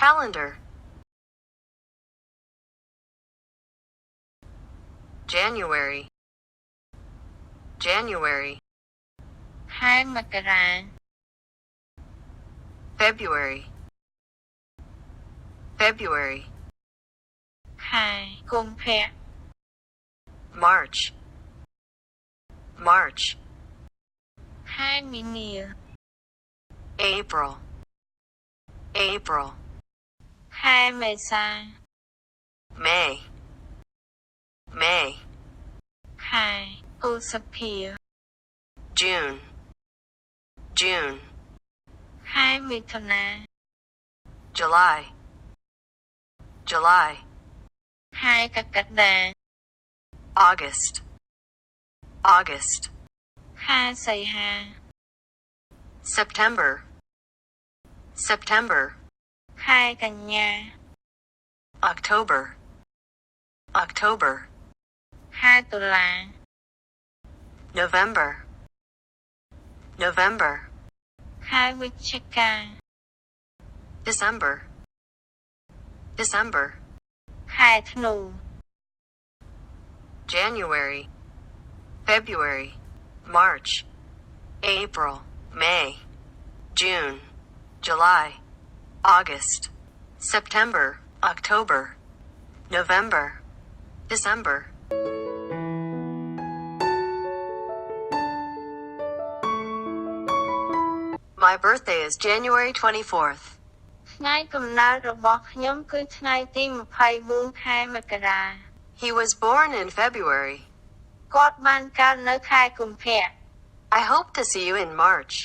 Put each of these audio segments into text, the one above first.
calendar, January, January, ខែមករា February, February, ខែកុម្ភៈ March, March, ខែមីនា April, April, ខែមេសា May, May, ខែឧសភា June, June, ខែមិថុនា July, July, ខែកក្កដា August, August, ខែសីហា September, September, ខែកញ្ញា October, October, ខែតុលា November, November, ខែវិច្ឆិកា December, December, ខែធ្នូ January, February, March, April, May, June, July, August, September, October, November, December. My birthday is January 24th. ថ្ងៃកំណើតរបស់ខ្ញុំគឺថ្ងៃទី24ខែមករា He was born in February. គាត់បានកើតនៅខែកុម្ភៈ I hope to see you in March.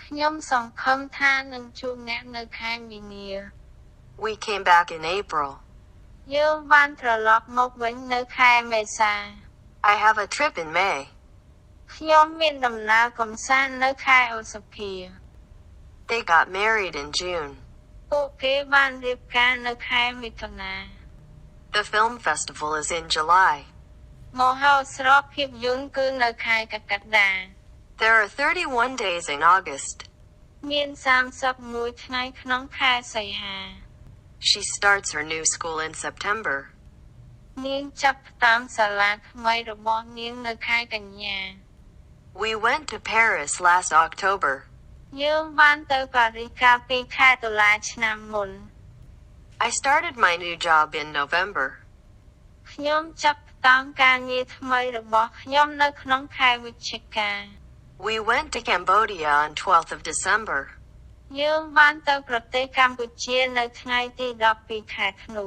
ខ្ញុំសង្ឃឹមថានឹងជួបអ្នកនៅខែមីនា We came back in April. យើងបានត្រឡប់មកវិញនៅខែមេសា I have a trip in May. ខ្ញុំមានដំណើរកម្សាន្តនៅខែឧសភា They got married in June. ពួកគេបានរៀបការនៅខែមិថុនា The film festival is in July. មហោស្រពភាពយន្តគឺនៅខែកក្កដា There are 31 days in August. មាន31ថ្ងៃក្នុងខែសីហា She starts her new school in September. នាងចាប់ផ្ដើមសាលាថ្មីរបស់នាងនៅខែកញ្ញា We went to Paris last October. យើងបានទៅប៉ារីសកាលពីខែតុលាឆ្នាំមុន I started my new job in November. ខ្ញុំចាប់ផ្ដើមការងារថ្មីរបស់ខ្ញុំនៅក្នុងខែវិច្ឆិកា We went to Cambodia on 12th of December. យើងបានទៅប្រទេសកម្ពុជានៅថ្ងៃទី12ខែធ្នូ